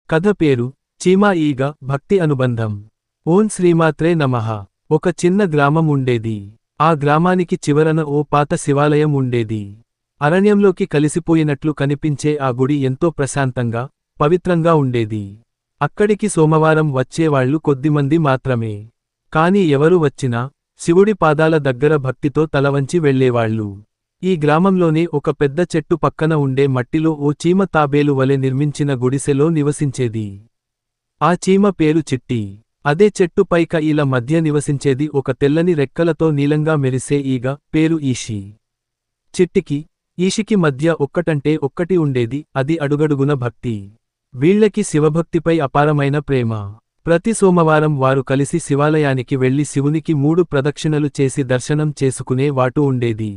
కథ పేరు చీమా ఈగ భక్తి అనుబంధం. ఓం శ్రీమాత్రే నమః. ఒక చిన్న గ్రామం ఉండేది. ఆ గ్రామానికి చివరన ఓ పాత శివాలయం ఉండేది. అరణ్యంలోకి కలిసిపోయినట్లు కనిపించే ఆ గుడి ఎంతో ప్రశాంతంగా, పవిత్రంగా ఉండేది. అక్కడికి సోమవారం వచ్చేవాళ్లు కొద్దిమంది మాత్రమే. కాని ఎవరు వచ్చినా శివుడి పాదాల దగ్గర భక్తితో తలవంచి వెళ్లేవాళ్లు. ఈ గ్రామంలోనే ఒక పెద్ద చెట్టు పక్కన ఉండే మట్టిలో ఓ చీమ తాబేలు వలె నిర్మించిన గుడిసెలో నివసించేది. ఆ చీమ పేరు చిట్టి. అదే చెట్టు పైక ఈల మధ్య నివసించేది ఒక తెల్లని రెక్కలతో నీలంగా మెరిసే ఈగ, పేరు ఈషి. చిట్టికి, ఈషికి మధ్య ఒక్కటంటే ఒక్కటి ఉండేది, అది అడుగడుగున భక్తి. వీళ్లకి శివభక్తిపై అపారమైన ప్రేమ. ప్రతి సోమవారం వారు కలిసి శివాలయానికి వెళ్లి శివునికి 3 ప్రదక్షిణలు చేసి దర్శనం చేసుకునే వాటు ఉండేది.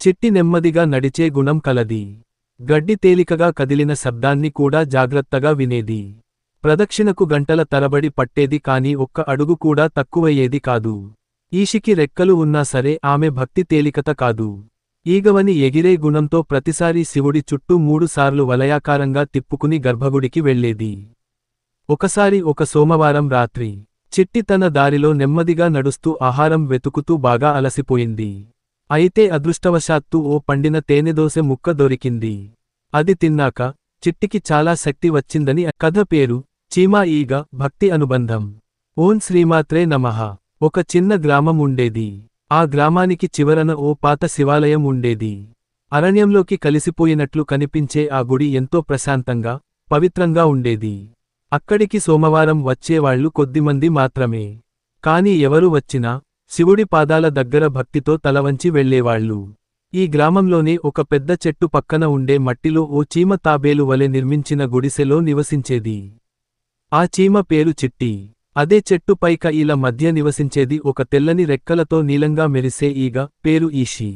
చిట్టి నెమ్మదిగా నడిచే గుణం కలది. గడ్డి తేలికగా కదిలిన శబ్దాన్ని కూడా జాగ్రత్తగా వినేది. ప్రదక్షిణకు గంటల తరబడి పట్టేది కాని ఒక్క అడుగు కూడా తక్కువయ్యేది కాదు. ఈషికి రెక్కలు ఉన్నా సరే ఆమె భక్తి తేలికత కాదు. ఈగవని ఎగిరే గుణంతో ప్రతిసారీ శివుడి చుట్టూ 3 సార్లు వలయాకారంగా తిప్పుకుని గర్భగుడికి వెళ్లేది. ఒకసారి ఒక సోమవారం రాత్రి చిట్టి తన దారిలో నెమ్మదిగా నడుస్తూ ఆహారం వెతుకుతూ బాగా అలసిపోయింది. అయితే అదృష్టవశాత్తు ఓ పండిన తేనెదోసె ముక్క దొరికింది. అది తిన్నాక చిట్టికి చాలా శక్తి వచ్చిందని. కథ పేరు చీమా ఈగ భక్తి అనుబంధం. ఓం శ్రీమాత్రే నమః. ఒక చిన్న గ్రామం ఉండేది. ఆ గ్రామానికి చివరన ఓ పాత శివాలయం ఉండేది. అరణ్యంలోకి కలిసిపోయినట్లు కనిపించే ఆ గుడి ఎంతో ప్రశాంతంగా, పవిత్రంగా ఉండేది. అక్కడికి సోమవారం వచ్చేవాళ్లు కొద్దిమంది మాత్రమే. కాని ఎవరు వచ్చినా శివుడి పాదాల దగ్గర భక్తితో తలవంచి వెళ్లేవాళ్లు. ఈ గ్రామంలోనే ఒక పెద్ద చెట్టు పక్కన ఉండే మట్టిలో ఓ చీమ తాబేలు వలె నిర్మించిన గుడిసెలో నివసించేది. ఆ చీమ పేరు చిట్టి. అదే చెట్టు పైక ఈల మధ్య నివసించేది ఒక తెల్లని రెక్కలతో నీలంగా మెరిసే ఈగ, పేరు ఈషి.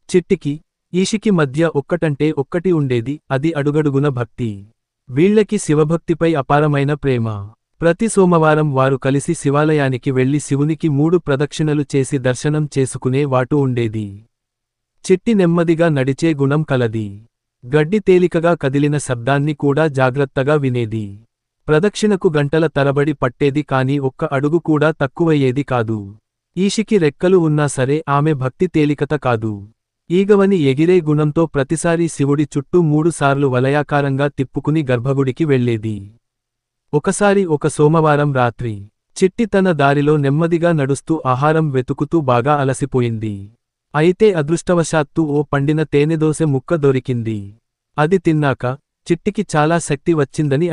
చిట్టికి, ఈషికి మధ్య ఒక్కటంటే ఒక్కటి ఉండేది, అది అడుగడుగున భక్తి. వీళ్లకి శివభక్తిపై అపారమైన ప్రేమ. ప్రతి సోమవారం వారు కలిసి శివాలయానికి వెళ్లి శివునికి 3 ప్రదక్షిణలు చేసి దర్శనం చేసుకునే వాటు ఉండేది. చిట్టి నెమ్మదిగా నడిచే గుణం కలది. గడ్డి తేలికగా కదిలిన శబ్దాన్ని కూడా జాగ్రత్తగా వినేది. ప్రదక్షిణకు గంటల తరబడి పట్టేది కాని ఒక్క అడుగు కూడా తక్కువయ్యేది కాదు. ఈషికి రెక్కలు ఉన్నా సరే ఆమె భక్తి తేలికత కాదు. ఈగవని ఎగిరే గుణంతో ప్రతిసారీ శివుడి చుట్టూ 3 సార్లు వలయాకారంగా తిప్పుకుని గర్భగుడికి వెళ్లేది. ఒకసారి ఒక సోమవారం రాత్రి చిట్టి తన దారిలో నెమ్మదిగా నడుస్తూ ఆహారం వెతుకుతూ బాగా అలసిపోయింది. అయితే అదృష్టవశాత్తు ఓ పండిన తేనెదోసె ముక్క దొరికింది. అది తిన్నాక చిట్టికి చాలా శక్తి వచ్చిందని.